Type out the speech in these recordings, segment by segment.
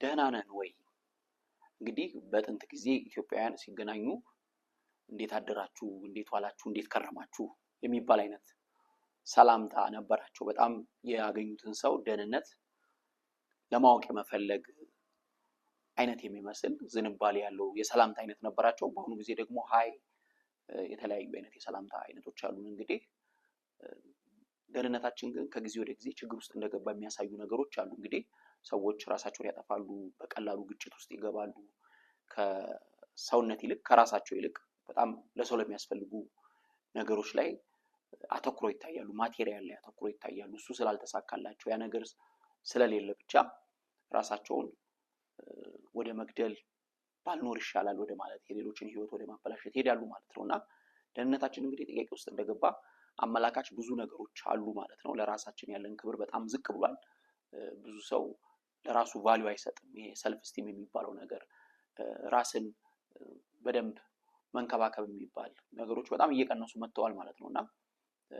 ደህና ነን ወይ? እንግዲህ በጥንት ጊዜ ኢትዮጵያውያን ሲገናኙ እንዴት አደራችሁ፣ እንዴት ዋላችሁ፣ እንዴት ከረማችሁ የሚባል አይነት ሰላምታ ነበራቸው። በጣም ያገኙትን ሰው ደህንነት ለማወቅ የመፈለግ አይነት የሚመስል ዝንባሌ ያለው የሰላምታ አይነት ነበራቸው። በአሁኑ ጊዜ ደግሞ ሀይ የተለያዩ አይነት የሰላምታ አይነቶች አሉን። እንግዲህ ደህንነታችን ግን ከጊዜ ወደ ጊዜ ችግር ውስጥ እንደገባ የሚያሳዩ ነገሮች አሉ። እንግዲህ ሰዎች ራሳቸውን ያጠፋሉ፣ በቀላሉ ግጭት ውስጥ ይገባሉ። ከሰውነት ይልቅ ከራሳቸው ይልቅ በጣም ለሰው ለሚያስፈልጉ ነገሮች ላይ አተኩሮ ይታያሉ፣ ማቴሪያል ላይ አተኩሮ ይታያሉ። እሱ ስላልተሳካላቸው ያ ነገር ስለሌለ ብቻ ራሳቸውን ወደ መግደል ባልኖር ይሻላል ወደ ማለት የሌሎችን ህይወት ወደ ማበላሸት ይሄዳሉ ማለት ነው። እና ደህንነታችን እንግዲህ ጥያቄ ውስጥ እንደገባ አመላካች ብዙ ነገሮች አሉ ማለት ነው። ለራሳችን ያለን ክብር በጣም ዝቅ ብሏል። ብዙ ሰው ለራሱ ቫልዩ አይሰጥም። ይሄ ሰልፍ ስቲም የሚባለው ነገር ራስን በደንብ መንከባከብ የሚባል ነገሮች በጣም እየቀነሱ መጥተዋል ማለት ነው። እና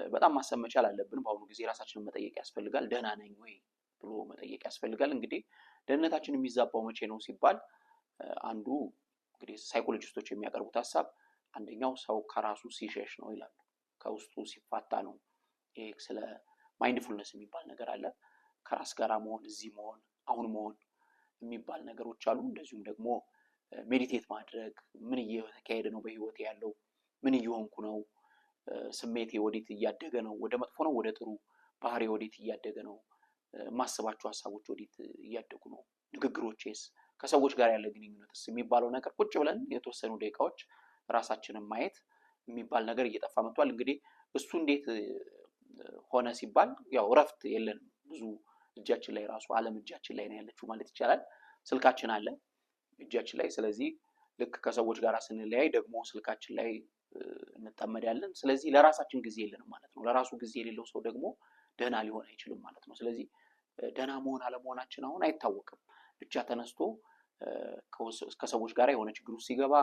በጣም ማሰብ መቻል አለብን። በአሁኑ ጊዜ ራሳችንን መጠየቅ ያስፈልጋል። ደህና ነኝ ወይ ብሎ መጠየቅ ያስፈልጋል። እንግዲህ ደህንነታችን የሚዛባው መቼ ነው ሲባል አንዱ እንግዲህ ሳይኮሎጂስቶች የሚያቀርቡት ሀሳብ አንደኛው ሰው ከራሱ ሲሸሽ ነው ይላሉ። ከውስጡ ሲፋታ ነው። ይሄ ስለ ማይንድፉልነስ የሚባል ነገር አለ። ከራስ ጋር መሆን፣ እዚህ መሆን፣ አሁን መሆን የሚባል ነገሮች አሉ። እንደዚሁም ደግሞ ሜዲቴት ማድረግ፣ ምን እየተካሄደ ነው በህይወቴ ያለው፣ ምን እየሆንኩ ነው፣ ስሜቴ ወዴት እያደገ ነው፣ ወደ መጥፎ ነው ወደ ጥሩ፣ ባህሪ ወዴት እያደገ ነው፣ ማስባቸው ሀሳቦች ወዴት እያደጉ ነው፣ ንግግሮቼስ፣ ከሰዎች ጋር ያለ ግንኙነትስ የሚባለው ነገር ቁጭ ብለን የተወሰኑ ደቂቃዎች ራሳችንን ማየት የሚባል ነገር እየጠፋ መጥቷል። እንግዲህ እሱ እንዴት ሆነ ሲባል ያው እረፍት የለንም። ብዙ እጃችን ላይ ራሱ ዓለም እጃችን ላይ ነው ያለችው ማለት ይቻላል። ስልካችን አለ እጃችን ላይ። ስለዚህ ልክ ከሰዎች ጋር ስንለያይ ደግሞ ስልካችን ላይ እንጠመዳለን። ስለዚህ ለራሳችን ጊዜ የለንም ማለት ነው። ለራሱ ጊዜ የሌለው ሰው ደግሞ ደህና ሊሆን አይችልም ማለት ነው። ስለዚህ ደህና መሆን አለመሆናችን አሁን አይታወቅም። ብቻ ተነስቶ ከሰዎች ጋር የሆነ ችግር ውስጥ ሲገባ፣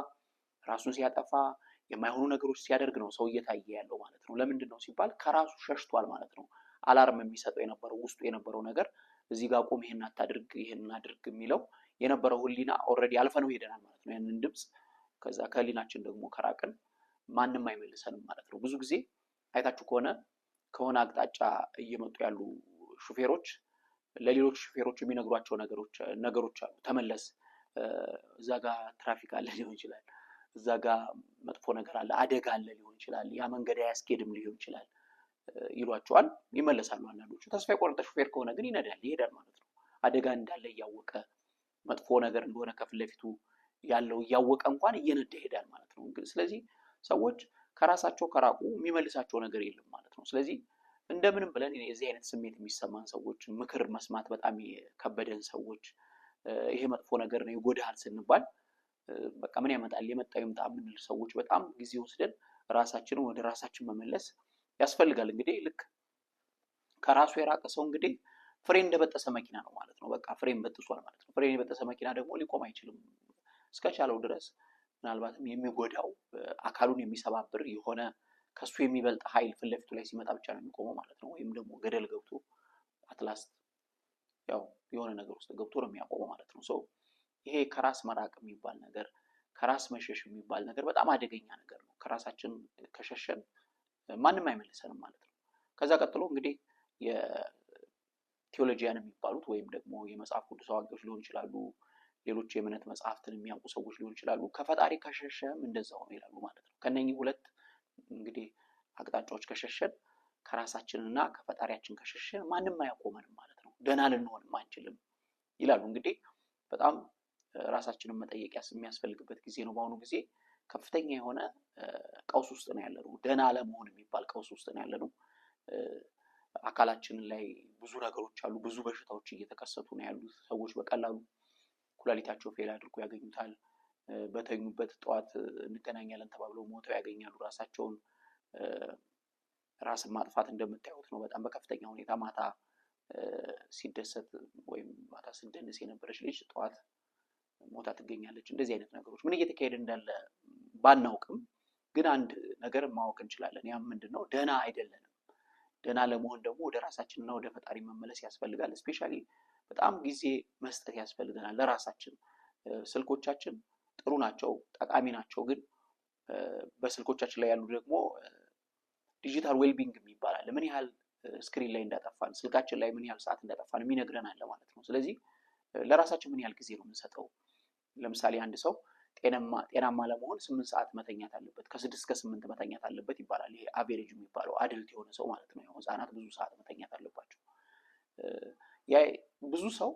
ራሱን ሲያጠፋ፣ የማይሆኑ ነገሮች ሲያደርግ ነው ሰው እየታየ ያለው ማለት ነው። ለምንድን ነው ሲባል ከራሱ ሸሽቷል ማለት ነው። አላርም የሚሰጠው የነበረው ውስጡ የነበረው ነገር እዚህ ጋር ቁም፣ ይሄን አታድርግ፣ ይሄን አድርግ የሚለው የነበረው ህሊና ኦልሬዲ አልፈነው ሄደናል ማለት ነው። ያንን ድምፅ ከዛ ከህሊናችን ደግሞ ከራቅን ማንም አይመልሰንም ማለት ነው። ብዙ ጊዜ አይታችሁ ከሆነ ከሆነ አቅጣጫ እየመጡ ያሉ ሹፌሮች ለሌሎች ሹፌሮች የሚነግሯቸው ነገሮች አሉ። ተመለስ፣ እዛ ጋር ትራፊክ አለ ሊሆን ይችላል፣ እዛ ጋር መጥፎ ነገር አለ፣ አደጋ አለ ሊሆን ይችላል፣ ያ መንገድ አያስኬድም ሊሆን ይችላል ይሏቸዋል። ይመለሳሉ። አንዳንዶቹ ተስፋ የቆረጠ ሹፌር ከሆነ ግን ይሄዳል ማለት ነው። አደጋ እንዳለ እያወቀ መጥፎ ነገር እንደሆነ ከፊት ለፊቱ ያለው እያወቀ እንኳን እየነዳ ይሄዳል ማለት ነው። ስለዚህ ሰዎች ከራሳቸው ከራቁ የሚመልሳቸው ነገር የለም ማለት ነው። ስለዚህ እንደምንም ብለን የዚህ አይነት ስሜት የሚሰማን ሰዎች፣ ምክር መስማት በጣም የከበደን ሰዎች፣ ይሄ መጥፎ ነገር ነው ይጎዳሃል ስንባል በቃ ምን ያመጣል የመጣው ይምጣ የምንል ሰዎች በጣም ጊዜ ወስደን ራሳችንን ወደ ራሳችን መመለስ ያስፈልጋል። እንግዲህ ልክ ከራሱ የራቀ ሰው እንግዲህ ፍሬን እንደበጠሰ መኪና ነው ማለት ነው። በቃ ፍሬን በጥሷል ማለት ነው። ፍሬን የበጠሰ መኪና ደግሞ ሊቆም አይችልም። እስከቻለው ድረስ ምናልባትም የሚጎዳው አካሉን የሚሰባብር የሆነ ከሱ የሚበልጥ ኃይል ፊት ለፊቱ ላይ ሲመጣ ብቻ ነው የሚቆመው ማለት ነው። ወይም ደግሞ ገደል ገብቶ አትላስት ያው የሆነ ነገር ውስጥ ገብቶ ነው የሚያቆመው ማለት ነው። ሰው ይሄ ከራስ መራቅ የሚባል ነገር፣ ከራስ መሸሽ የሚባል ነገር በጣም አደገኛ ነገር ነው። ከራሳችን ከሸሸን ማንም አይመልሰንም ማለት ነው። ከዛ ቀጥሎ እንግዲህ የቴዎሎጂያን የሚባሉት ወይም ደግሞ የመጽሐፍ ቅዱስ አዋቂዎች ሊሆኑ ይችላሉ፣ ሌሎች የእምነት መጽሐፍትን የሚያውቁ ሰዎች ሊሆኑ ይችላሉ። ከፈጣሪ ከሸሸም እንደዛው ነው ይላሉ ማለት ነው። ከነኚህ ሁለት እንግዲህ አቅጣጫዎች ከሸሸን፣ ከራሳችንና ከፈጣሪያችን ከሸሸን ማንም አያቆመንም ማለት ነው። ደህና ልንሆንም አንችልም ይላሉ። እንግዲህ በጣም ራሳችንን መጠየቅ የሚያስፈልግበት ጊዜ ነው። በአሁኑ ጊዜ ከፍተኛ የሆነ ቀውስ ውስጥ ነው ያለነው። ደህና አለመሆን የሚባል ቀውስ ውስጥ ነው ያለነው። አካላችን ላይ ብዙ ነገሮች አሉ። ብዙ በሽታዎች እየተከሰቱ ነው ያሉት። ሰዎች በቀላሉ ኩላሊታቸው ፌል አድርጎ ያገኙታል። በተኙበት ጠዋት እንገናኛለን ተባብለው ሞተው ያገኛሉ ራሳቸውን። ራስን ማጥፋት እንደምታዩት ነው። በጣም በከፍተኛ ሁኔታ ማታ ሲደሰት ወይም ማታ ሲደንስ የነበረች ልጅ ጠዋት ሞታ ትገኛለች። እንደዚህ አይነት ነገሮች ምን እየተካሄደ እንዳለ ባናውቅም ግን አንድ ነገር ማወቅ እንችላለን። ያም ምንድነው? ደህና አይደለንም። ደህና ለመሆን ደግሞ ወደ ራሳችንና ወደ ፈጣሪ መመለስ ያስፈልጋል። ስፔሻሊ በጣም ጊዜ መስጠት ያስፈልገናል ለራሳችን። ስልኮቻችን ጥሩ ናቸው፣ ጠቃሚ ናቸው። ግን በስልኮቻችን ላይ ያሉ ደግሞ ዲጂታል ዌልቢንግ የሚባል ምን ያህል ስክሪን ላይ እንዳጠፋን፣ ስልካችን ላይ ምን ያህል ሰዓት እንዳጠፋን የሚነግረን አለ ማለት ነው። ስለዚህ ለራሳችን ምን ያህል ጊዜ ነው የምንሰጠው? ለምሳሌ አንድ ሰው ጤናማ ለመሆን 8 ሰዓት መተኛት አለበት፣ ከ6 እስከ 8 መተኛት አለበት ይባላል። ይሄ አቬሬጅ የሚባለው አድልት የሆነ ሰው ማለት ነው። ያው ህፃናት ብዙ ሰዓት መተኛት አለባቸው። ያ ብዙ ሰው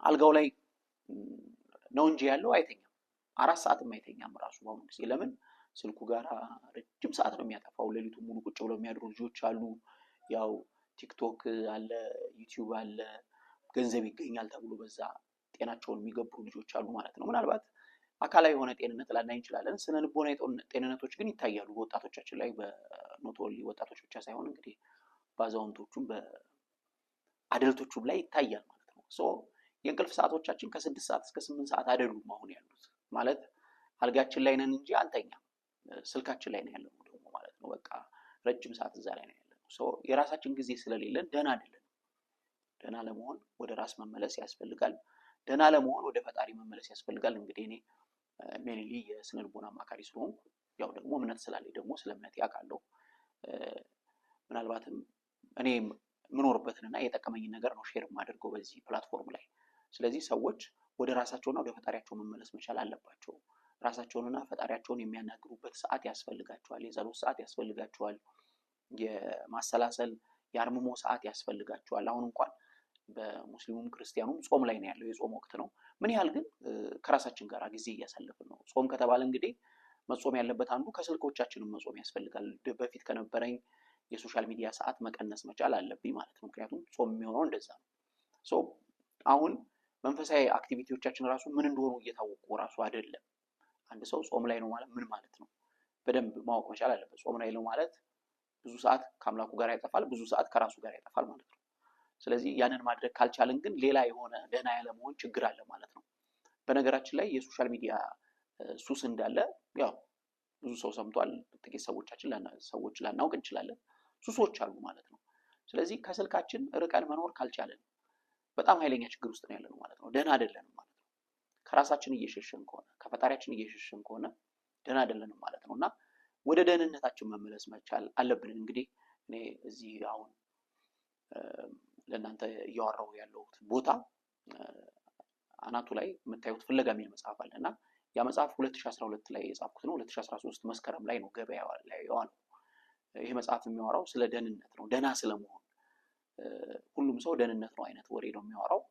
አልጋው ላይ ነው እንጂ ያለው አይተኛም። 4 ሰዓትም አይተኛም ራሱ በአሁኑ ጊዜ። ለምን? ስልኩ ጋር ረጅም ሰዓት ነው የሚያጠፋው። ሌሊቱን ሙሉ ቁጭ ብለው የሚያድሩ ልጆች አሉ። ያው ቲክቶክ አለ፣ ዩቲዩብ አለ፣ ገንዘብ ይገኛል ተብሎ በዛ ጤናቸውን የሚገብሩ ልጆች አሉ ማለት ነው። ምናልባት አካላዊ የሆነ ጤንነት ላናይ እንችላለን። ስነ ልቦና ጤንነቶች ግን ይታያሉ በወጣቶቻችን ላይ። በኖት ኦንሊ ወጣቶች ብቻ ሳይሆን እንግዲህ በአዛውንቶቹም በአደልቶቹም ላይ ይታያል ማለት ነው። ሶ የእንቅልፍ ሰዓቶቻችን ከ6 ሰዓት እስከ 8 ሰዓት አይደሉም አሁን ያሉት። ማለት አልጋችን ላይ ነን እንጂ አንተኛም፣ ስልካችን ላይ ነው ያለው ደግሞ ማለት ነው። በቃ ረጅም ሰዓት እዛ ላይ ነው ያለው። ሶ የራሳችን ጊዜ ስለሌለን ደህና አይደለም። ደህና ለመሆን ወደ ራስ መመለስ ያስፈልጋል። ደህና ለመሆን ወደ ፈጣሪ መመለስ ያስፈልጋል። እንግዲህ እኔ ሜንሊ የስነ ልቦና አማካሪ ስለሆንኩ ያው ደግሞ እምነት ስላለኝ ደግሞ ስለ እምነት ያውቃለሁ። ምናልባትም እኔ የምኖርበትንና የጠቀመኝን ነገር ነው ሼር የማደርገው በዚህ ፕላትፎርም ላይ። ስለዚህ ሰዎች ወደ ራሳቸውና ወደ ፈጣሪያቸው መመለስ መቻል አለባቸው። ራሳቸውንና ፈጣሪያቸውን የሚያናግሩበት ሰዓት ያስፈልጋቸዋል። የጸሎት ሰዓት ያስፈልጋቸዋል። የማሰላሰል የአርምሞ ሰዓት ያስፈልጋቸዋል። አሁን እንኳን በሙስሊሙም ክርስቲያኑም ጾም ላይ ነው ያለው፣ የጾም ወቅት ነው። ምን ያህል ግን ከራሳችን ጋር ጊዜ እያሳለፍን ነው? ጾም ከተባለ እንግዲህ መጾም ያለበት አንዱ ከስልኮቻችንም መጾም ያስፈልጋል። በፊት ከነበረኝ የሶሻል ሚዲያ ሰዓት መቀነስ መቻል አለብኝ ማለት ነው። ምክንያቱም ጾም የሚሆነው እንደዛ ነው። ሶ አሁን መንፈሳዊ አክቲቪቲዎቻችን ራሱ ምን እንደሆኑ እየታወቁ ራሱ አይደለም። አንድ ሰው ጾም ላይ ነው ማለት ምን ማለት ነው? በደንብ ማወቅ መቻል አለበት። ጾም ላይ ነው ማለት ብዙ ሰዓት ከአምላኩ ጋር ያጠፋል፣ ብዙ ሰዓት ከራሱ ጋር ያጠፋል ማለት ነው። ስለዚህ ያንን ማድረግ ካልቻልን ግን ሌላ የሆነ ደህና ያለመሆን ችግር አለ ማለት ነው። በነገራችን ላይ የሶሻል ሚዲያ ሱስ እንዳለ ያው ብዙ ሰው ሰምቷል። ጥቂት ሰዎች ላናውቅ እንችላለን። ሱሶች አሉ ማለት ነው። ስለዚህ ከስልካችን ርቀን መኖር ካልቻለን በጣም ኃይለኛ ችግር ውስጥ ነው ያለነው ማለት ነው። ደህና አይደለንም ማለት ነው። ከራሳችን እየሸሸን ከሆነ ከፈጣሪያችን እየሸሸን ከሆነ ደህና አይደለንም ማለት ነው እና ወደ ደህንነታችን መመለስ መቻል አለብን። እንግዲህ እኔ እዚህ አሁን ለእናንተ እያወራሁ ያለሁት ቦታ አናቱ ላይ የምታዩት ፍለጋ የሚል መጽሐፍ አለ እና ያ መጽሐፍ 2012 ላይ የጻፍኩት ነው። 2013 መስከረም ላይ ነው ገበያ ላይ የዋለው። ይሄ መጽሐፍ የሚያወራው ስለ ደህንነት ነው፣ ደህና ስለመሆን። ሁሉም ሰው ደህንነት ነው አይነት ወሬ ነው የሚያወራው።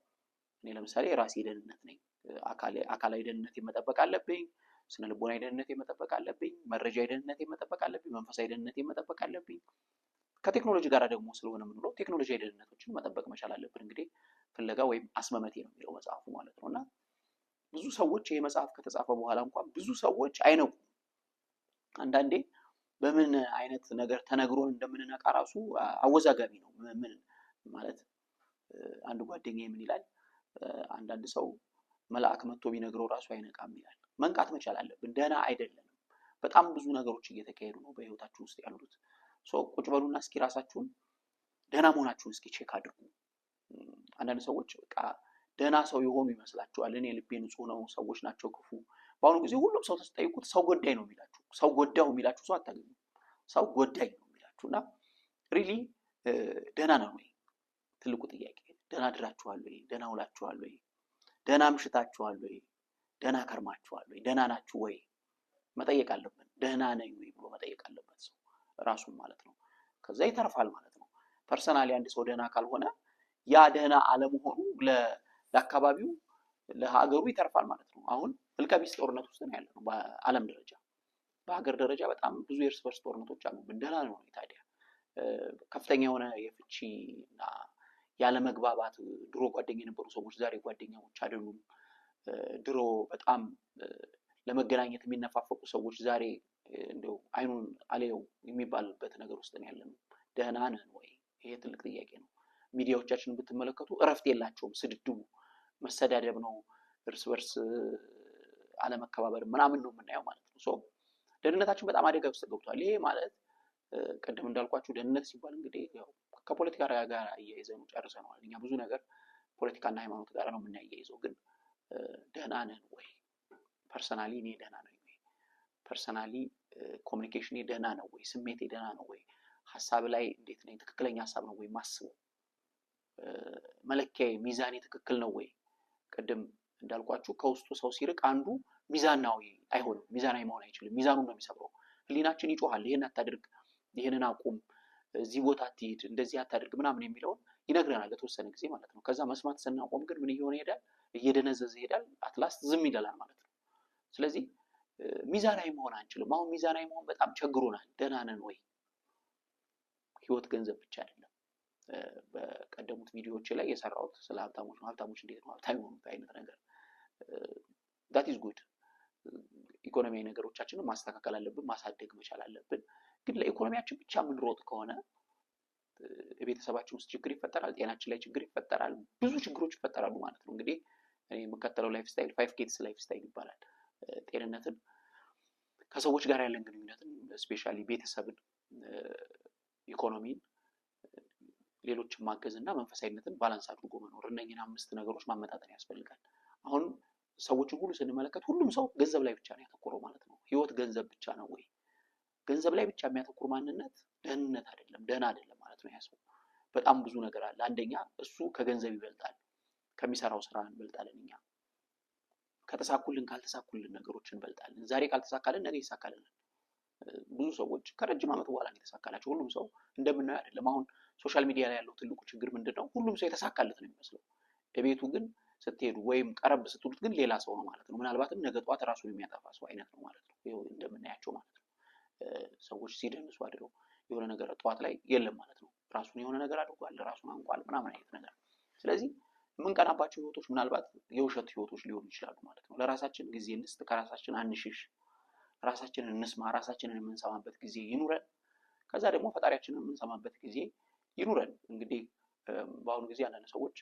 እኔ ለምሳሌ የራሴ ደህንነት ነኝ። አካላዊ ደህንነት መጠበቅ አለብኝ፣ ስነ ልቦናዊ ደህንነት መጠበቅ አለብኝ፣ መረጃዊ ደህንነት መጠበቅ አለብኝ፣ መንፈሳዊ ደህንነት መጠበቅ አለብኝ። ከቴክኖሎጂ ጋር ደግሞ ስለሆነ የምንለው ቴክኖሎጂያዊ ደህንነቶችን መጠበቅ መቻል አለብን። እንግዲህ ፍለጋ ወይም አስመመቴ ነው የሚለው መጽሐፉ ማለት ነው እና ብዙ ሰዎች ይሄ መጽሐፍ ከተጻፈ በኋላ እንኳን ብዙ ሰዎች አይነቁም። አንዳንዴ በምን አይነት ነገር ተነግሮን እንደምንነቃ ራሱ አወዛጋቢ ነው። ምን ማለት አንድ ጓደኛዬ ምን ይላል፣ አንዳንድ ሰው መልአክ መጥቶ ቢነግረው ራሱ አይነቃም ይላል። መንቃት መቻል አለብን። ደህና አይደለንም። በጣም ብዙ ነገሮች እየተካሄዱ ነው በህይወታችሁ ውስጥ ያሉት። ቁጭ በሉና እስኪ ራሳችሁን ደህና መሆናችሁን እስኪ ቼክ አድርጉ። አንዳንድ ሰዎች በቃ ደህና ሰው የሆኑ ይመስላችኋል። እኔ ልቤ ንጹህ ነው፣ ሰዎች ናቸው ክፉ። በአሁኑ ጊዜ ሁሉም ሰው ተጠይቁት ሰው ጎዳይ ነው የሚላችሁ። ሰው ጎዳው የሚላችሁ ሰው አታገኙም። ሰው ጎዳይ ነው የሚላችሁ እና ሪሊ ደህና ነው ወይ? ትልቁ ጥያቄ ደህና አድራችኋል ወይ? ደህና ውላችኋል ወይ? ደህና አምሽታችኋል ወይ? ደህና ከርማችኋል ወይ? ደህና ናችሁ ወይ? መጠየቅ አለብን። ደህና ነኝ ወይ ብሎ መጠየቅ አለበት ሰው ራሱን ማለት ነው። ከዛ ይተርፋል ማለት ነው። ፐርሰናሊ አንድ ሰው ደህና ካልሆነ ያ ደህና አለመሆኑ ለአካባቢው ለሀገሩ ይተርፋል ማለት ነው። አሁን እልቀቢስ ጦርነት ውስጥ ነው ያለነው በዓለም ደረጃ። በሀገር ደረጃ በጣም ብዙ የእርስ በርስ ጦርነቶች አሉብን። ደህና ነው ታዲያ ከፍተኛ የሆነ የፍቺ እና ያለመግባባት፣ ድሮ ጓደኛ የነበሩ ሰዎች ዛሬ ጓደኛዎች አይደሉም። ድሮ በጣም ለመገናኘት የሚነፋፈቁ ሰዎች ዛሬ እንደው አይኑን አለየው የሚባልበት ነገር ውስጥ ነው ያለነው። ደህና ነን ወይ? ይሄ ትልቅ ጥያቄ ነው። ሚዲያዎቻችንን ብትመለከቱ እረፍት የላቸውም። ስድድቡ መሰዳደብ ነው፣ እርስ በርስ አለመከባበር ምናምን ነው የምናየው ማለት ነው። ደህንነታችን በጣም አደጋ ውስጥ ገብቷል። ይሄ ማለት ቅድም እንዳልኳችሁ ደህንነት ሲባል እንግዲህ ያው ከፖለቲካ ጋር እያይዘን ጨርሰነዋል። እኛ ብዙ ነገር ፖለቲካና ሃይማኖት ጋር ነው የምናያይዘው። ግን ደህና ነን ወይ? ፐርሰናሊ እኔ ደህና ነኝ ወይ? ፐርሰናሊ ኮሚኒኬሽን ደህና ነው ወይ? ስሜቴ ደህና ነው ወይ? ሐሳብ ላይ እንዴት ነኝ? ትክክለኛ ሐሳብ ነው ወይ ማስበው? መለኪያ ሚዛኔ ትክክል ነው ወይ? ቅድም እንዳልኳችሁ ከውስጡ ሰው ሲርቅ አንዱ ሚዛናዊ አይሆንም። ሚዛናዊ መሆን አይችልም። ሚዛኑን ነው የሚሰብረው። ህሊናችን ይጮሃል፣ ይሄን አታድርግ፣ ይሄንን አቁም፣ እዚህ ቦታ አትሂድ፣ እንደዚህ አታድርግ ምናምን የሚለውን ይነግረናል ለተወሰነ ጊዜ ማለት ነው። ከዛ መስማት ስናቆም ግን ምን እየሆነ ይሄዳል? እየደነዘዘ ይሄዳል። አትላስት ዝም ይላል ማለት ነው። ስለዚህ ሚዛናዊ መሆን አንችልም። አሁን ሚዛናዊ መሆን በጣም ቸግሮናል። ደህና ነን ወይ? ህይወት ገንዘብ ብቻ አይደለም። በቀደሙት ቪዲዮዎች ላይ የሰራሁት ስለ ሀብታሞች ነው። ሀብታሞች እንዴት ነው ሀብታም የሆኑት አይነት ነገር that is good። ኢኮኖሚያዊ ነገሮቻችንን ማስተካከል አለብን፣ ማሳደግ መቻል አለብን። ግን ለኢኮኖሚያችን ብቻ የምንሮጥ ከሆነ የቤተሰባችን ውስጥ ችግር ይፈጠራል፣ ጤናችን ላይ ችግር ይፈጠራል፣ ብዙ ችግሮች ይፈጠራሉ ማለት ነው። እንግዲህ እኔ የምከተለው ላይፍ ስታይል 5 ኬትስ ላይፍ ስታይል ይባላል። ጤንነትን፣ ከሰዎች ጋር ያለን ግንኙነትን፣ ስፔሻሊ ቤተሰብን፣ ኢኮኖሚን፣ ሌሎችን ማገዝ እና መንፈሳዊነትን ባላንስ አድርጎ መኖር፣ እነኝህን 5 ነገሮች ማመጣጠን ያስፈልጋል። አሁን ሰዎችን ሁሉ ስንመለከት ሁሉም ሰው ገንዘብ ላይ ብቻ ነው ያተኮረው ማለት ነው። ህይወት ገንዘብ ብቻ ነው ወይ? ገንዘብ ላይ ብቻ የሚያተኩር ማንነት ደህንነት አይደለም፣ ደህና አይደለም ማለት ነው። ያሰው በጣም ብዙ ነገር አለ። አንደኛ እሱ ከገንዘብ ይበልጣል፣ ከሚሰራው ስራ እንበልጣለን። እኛ ከተሳኩልን ካልተሳኩልን ነገሮች እንበልጣለን። ዛሬ ካልተሳካልን ነገ ይሳካልናል። ብዙ ሰዎች ከረጅም ዓመት በኋላ ነው የተሳካላቸው። ሁሉም ሰው እንደምናየው አይደለም። አሁን ሶሻል ሚዲያ ላይ ያለው ትልቁ ችግር ምንድነው? ሁሉም ሰው የተሳካለት ነው የሚመስለው። የቤቱ ግን ስትሄዱ ወይም ቀረብ ስትሉት ግን ሌላ ሰው ነው ማለት ነው። ምናልባትም ነገ ጧት ራሱን የሚያጠፋ ሰው አይነት ነው ማለት ነው። ይሄው እንደምናያቸው ማለት ነው። ሰዎች ሲደንሱ አድረው የሆነ ነገር ጧት ላይ የለም ማለት ነው። ራሱን የሆነ ነገር አድርጓል፣ ራሱን አንቋል ምናምን አይነት ነገር። ስለዚህ የምንቀናባቸው ህይወቶች ምናልባት የውሸት ህይወቶች ሊሆኑ ይችላሉ ማለት ነው። ለራሳችን ጊዜ እንስጥ፣ ከራሳችን አንሽሽ፣ ራሳችንን እንስማ፣ ራሳችንን የምንሰማበት ጊዜ ይኑረን። ከዛ ደግሞ ፈጣሪያችንን የምንሰማበት ጊዜ ይኑረን። እንግዲህ በአሁኑ ጊዜ አንዳንድ ሰዎች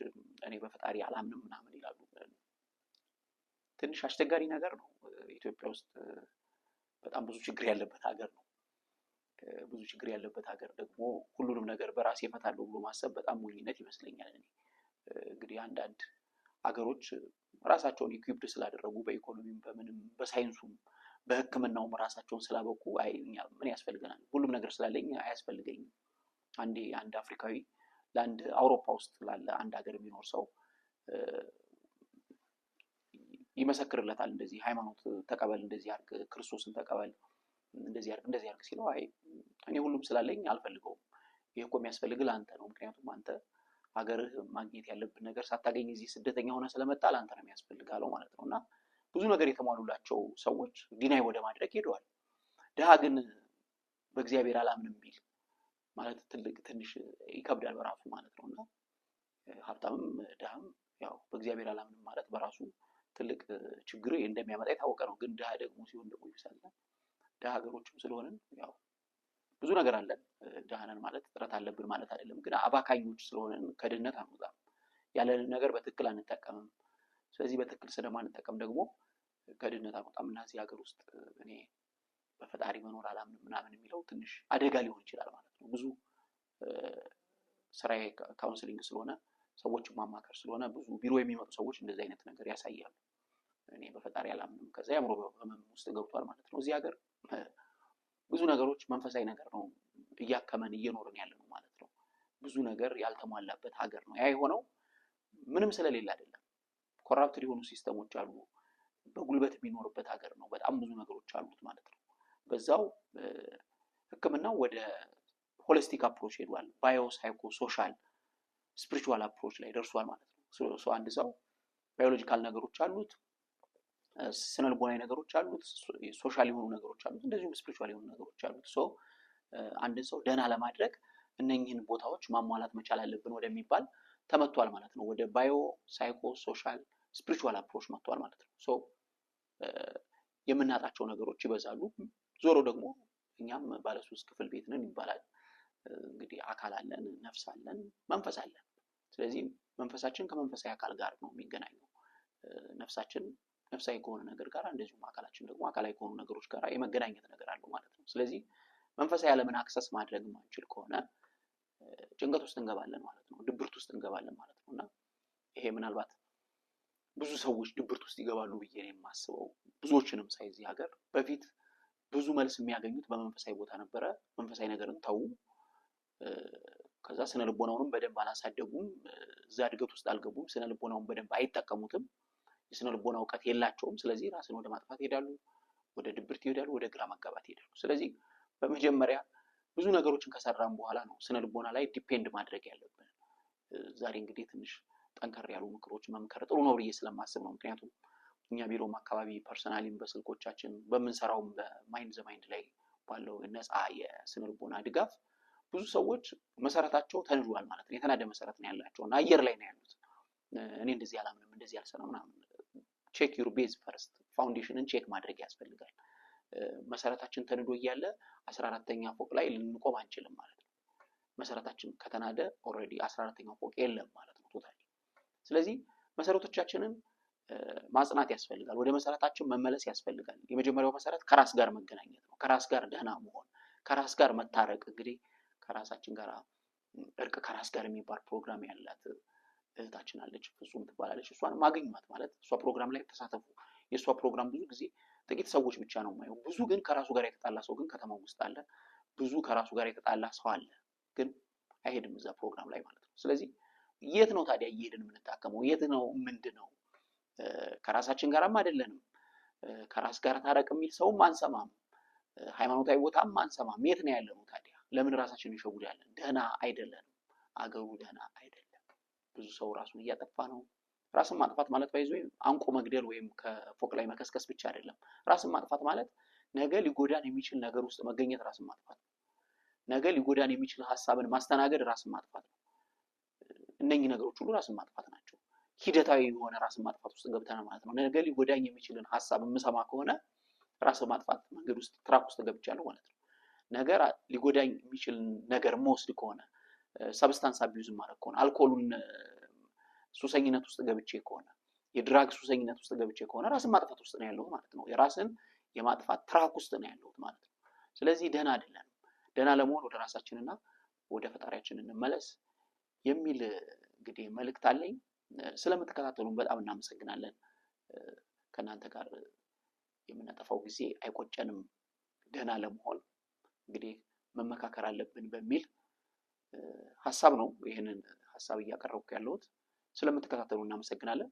እኔ በፈጣሪ አላምንም ምናምን ይላሉ። ትንሽ አስቸጋሪ ነገር ነው። ኢትዮጵያ ውስጥ በጣም ብዙ ችግር ያለበት ሀገር ነው። ብዙ ችግር ያለበት ሀገር ደግሞ ሁሉንም ነገር በራሴ እፈታለሁ ብሎ ማሰብ በጣም ሞኝነት ይመስለኛል። እኔ እንግዲህ አንዳንድ ሀገሮች ራሳቸውን ኢኩዊፕድ ስላደረጉ በኢኮኖሚም፣ በምንም፣ በሳይንሱም፣ በሕክምናውም ራሳቸውን ስላበቁ አይ እኛ ምን ያስፈልገናል? ሁሉም ነገር ስላለኝ አያስፈልገኝም። አንድ አፍሪካዊ ለአንድ አውሮፓ ውስጥ ላለ አንድ ሀገር የሚኖር ሰው ይመሰክርለታል። እንደዚህ ሃይማኖት ተቀበል፣ እንደዚህ አድርግ፣ ክርስቶስን ተቀበል፣ እንደዚህ አድርግ ሲለው አይ እኔ ሁሉም ስላለኝ አልፈልገውም። ይሄ እኮ የሚያስፈልግህ ለአንተ ነው። ምክንያቱም አንተ ሀገርህ ማግኘት ያለብን ነገር ሳታገኝ እዚህ ስደተኛ ሆነ ስለመጣ ለአንተ ነው የሚያስፈልግህ አለው ማለት ነው። እና ብዙ ነገር የተሟሉላቸው ሰዎች ዲናይ ወደ ማድረግ ሄደዋል። ድሃ ግን በእግዚአብሔር አላምንም ቢል ማለት ትንሽ ይከብዳል በራሱ ማለት ነው። እና ሀብታምም ድሃም ያው በእግዚአብሔር አላምንም ማለት በራሱ ትልቅ ችግር እንደሚያመጣ የታወቀ ነው። ግን ድሃ ደግሞ ሲሆን ደግሞ ይብሳል። ድሃ ሀገሮችም ስለሆንን ያው ብዙ ነገር አለን። ድሃ ነን ማለት ጥረት አለብን ማለት አይደለም። ግን አባካኞች ስለሆንን ከድህነት አንወጣም። ያለንን ነገር በትክክል አንጠቀምም። ስለዚህ በትክክል ስለማንጠቀም ደግሞ ከድህነት አንወጣም። እና እዚህ ሀገር ውስጥ እኔ በፈጣሪ መኖር አላምንም ምናምን የሚለው ትንሽ አደጋ ሊሆን ይችላል ማለት ነው። ብዙ ስራዬ ካውንስሊንግ ስለሆነ ሰዎችን ማማከር ስለሆነ ብዙ ቢሮ የሚመጡ ሰዎች እንደዚህ አይነት ነገር ያሳያሉ። እኔ በፈጣሪ አላምንም፣ ከዛ ያምሮ በህመም ውስጥ ገብቷል ማለት ነው። እዚህ ሀገር ብዙ ነገሮች መንፈሳዊ ነገር ነው እያከመን እየኖርን ያለ ነው ማለት ነው። ብዙ ነገር ያልተሟላበት ሀገር ነው። ያ የሆነው ምንም ስለሌለ አይደለም። ኮራፕትድ የሆኑ ሲስተሞች አሉ። በጉልበት የሚኖርበት ሀገር ነው። በጣም ብዙ ነገሮች አሉት ማለት ነው። በዛው ህክምናው ወደ ሆሊስቲክ አፕሮች ሄዷል። ባዮ፣ ሳይኮ፣ ሶሻል፣ ስፒሪቹዋል አፕሮች ላይ ደርሷል ማለት ነው። አንድ ሰው ባዮሎጂካል ነገሮች አሉት፣ ስነልቦናዊ ነገሮች አሉት፣ ሶሻል የሆኑ ነገሮች አሉት፣ እንደዚሁም ስፒሪቹዋል የሆኑ ነገሮች አሉት። አንድን ሰው ደህና ለማድረግ እነኚህን ቦታዎች ማሟላት መቻል አለብን ወደሚባል ተመቷል ማለት ነው። ወደ ባዮ፣ ሳይኮ፣ ሶሻል፣ ስፒሪቹዋል አፕሮች መጥቷል ማለት ነው። የምናጣቸው ነገሮች ይበዛሉ። ዞሮ ደግሞ እኛም ባለ 3 ክፍል ቤት ነን ይባላል። እንግዲህ አካል አለን፣ ነፍስ አለን፣ መንፈስ አለን። ስለዚህ መንፈሳችን ከመንፈሳዊ አካል ጋር ነው የሚገናኘው። ነፍሳችን ነፍሳዊ ከሆነ ነገር ጋር፣ እንደዚሁም አካላችን ደግሞ አካላዊ ከሆኑ ነገሮች ጋር የመገናኘት ነገር አለው ማለት ነው። ስለዚህ መንፈሳዊ ዓለምን አክሰስ ማድረግ ማንችል ከሆነ ጭንቀት ውስጥ እንገባለን ማለት ነው። ድብርት ውስጥ እንገባለን ማለት ነው። እና ይሄ ምናልባት ብዙ ሰዎች ድብርት ውስጥ ይገባሉ ብዬ ነው የማስበው። ብዙዎችንም ሳይ እዚህ ሀገር በፊት ብዙ መልስ የሚያገኙት በመንፈሳዊ ቦታ ነበረ። መንፈሳዊ ነገርን ተዉ። ከዛ ስነ ልቦናውንም በደንብ አላሳደጉም። እዛ እድገት ውስጥ አልገቡም። ስነ ልቦናውን በደንብ አይጠቀሙትም። የስነ ልቦና እውቀት የላቸውም። ስለዚህ ራስን ወደ ማጥፋት ይሄዳሉ፣ ወደ ድብርት ይሄዳሉ፣ ወደ ግራ መጋባት ይሄዳሉ። ስለዚህ በመጀመሪያ ብዙ ነገሮችን ከሰራን በኋላ ነው ስነ ልቦና ላይ ዲፔንድ ማድረግ ያለብን። ዛሬ እንግዲህ ትንሽ ጠንከር ያሉ ምክሮች መምከር ጥሩ ነው ብዬ ስለማስብ ነው። ምክንያቱም እኛ ቢሮም አካባቢ ፐርሰናሊም በስልኮቻችን በምንሰራውም በማይንድ ዘማይንድ ላይ ባለው ነፃ የስነ ልቦና ድጋፍ ብዙ ሰዎች መሰረታቸው ተንዷል ማለት ነው። የተናደ መሰረት ነው ያላቸው እና አየር ላይ ነው ያሉት። እኔ እንደዚህ አላምንም፣ እንደዚህ አልሰራም ምናምን። ቼክ ዩር ቤዝ ፈርስት። ፋውንዴሽንን ቼክ ማድረግ ያስፈልጋል። መሰረታችን ተንዶ እያለ 14ኛ ፎቅ ላይ ልንቆም አንችልም ማለት ነው። መሰረታችን ከተናደ ኦልሬዲ 14ኛው ፎቅ የለም ማለት ነው ቶታሊ። ስለዚህ መሰረቶቻችንን ማጽናት ያስፈልጋል። ወደ መሰረታችን መመለስ ያስፈልጋል። የመጀመሪያው መሰረት ከራስ ጋር መገናኘት ነው። ከራስ ጋር ደህና መሆን፣ ከራስ ጋር መታረቅ። እንግዲህ ከራሳችን ጋር እርቅ ከራስ ጋር የሚባል ፕሮግራም ያላት እህታችን አለች፣ ፍጹም ትባላለች። እሷን ማግኘት ማለት እሷ ፕሮግራም ላይ ተሳተፉ። የእሷ ፕሮግራም ብዙ ጊዜ ጥቂት ሰዎች ብቻ ነው የማየው። ብዙ ግን ከራሱ ጋር የተጣላ ሰው ግን ከተማው ውስጥ አለ። ብዙ ከራሱ ጋር የተጣላ ሰው አለ፣ ግን አይሄድም እዛ ፕሮግራም ላይ ማለት ነው። ስለዚህ የት ነው ታዲያ እየሄድን የምንታከመው? የት ነው? ምንድን ነው? ከራሳችን ጋርም አይደለንም። ከራስ ጋር ታረቅ የሚል ሰውም አንሰማም። ሃይማኖታዊ ቦታም አንሰማም። የት ነው ያለነው ታዲያ? ለምን ራሳችንን እንሸውዳለን? ደህና አይደለንም። አገሩ ደህና አይደለም። ብዙ ሰው ራሱን እያጠፋ ነው። ራስን ማጥፋት ማለት ባይዞ አንቆ መግደል ወይም ከፎቅ ላይ መከስከስ ብቻ አይደለም። ራስን ማጥፋት ማለት ነገ ሊጎዳን የሚችል ነገር ውስጥ መገኘት ራስን ማጥፋት ነው። ነገ ሊጎዳን የሚችል ሀሳብን ማስተናገድ ራስን ማጥፋት ነው። እነኚህ ነገሮች ሁሉ ራስን ማጥፋት ናቸው። ሂደታዊ የሆነ ራስን ማጥፋት ውስጥ ገብተናል ማለት ነው። ነገ ሊጎዳኝ የሚችልን ሀሳብ የምሰማ ከሆነ ራስን ማጥፋት መንገድ ውስጥ ትራክ ውስጥ ገብቻለሁ ማለት ነው። ነገር ሊጎዳኝ የሚችል ነገር መወስድ ከሆነ ሰብስታንስ አቢዩዝ ማድረግ ከሆነ አልኮሉን ሱሰኝነት ውስጥ ገብቼ ከሆነ የድራግ ሱሰኝነት ውስጥ ገብቼ ከሆነ ራስን ማጥፋት ውስጥ ነው ያለሁት ማለት ነው። የራስን የማጥፋት ትራክ ውስጥ ነው ያለሁት ማለት ነው። ስለዚህ ደህና አይደለም። ደህና ለመሆን ወደ ራሳችንና ወደ ፈጣሪያችን እንመለስ የሚል እንግዲህ መልእክት አለኝ። ስለምትከታተሉን በጣም እናመሰግናለን። ከእናንተ ጋር የምናጠፋው ጊዜ አይቆጨንም። ደህና ለመሆን እንግዲህ መመካከር አለብን በሚል ሐሳብ ነው ይሄንን ሐሳብ እያቀረብኩ ያለሁት። ስለምትከታተሉን እናመሰግናለን።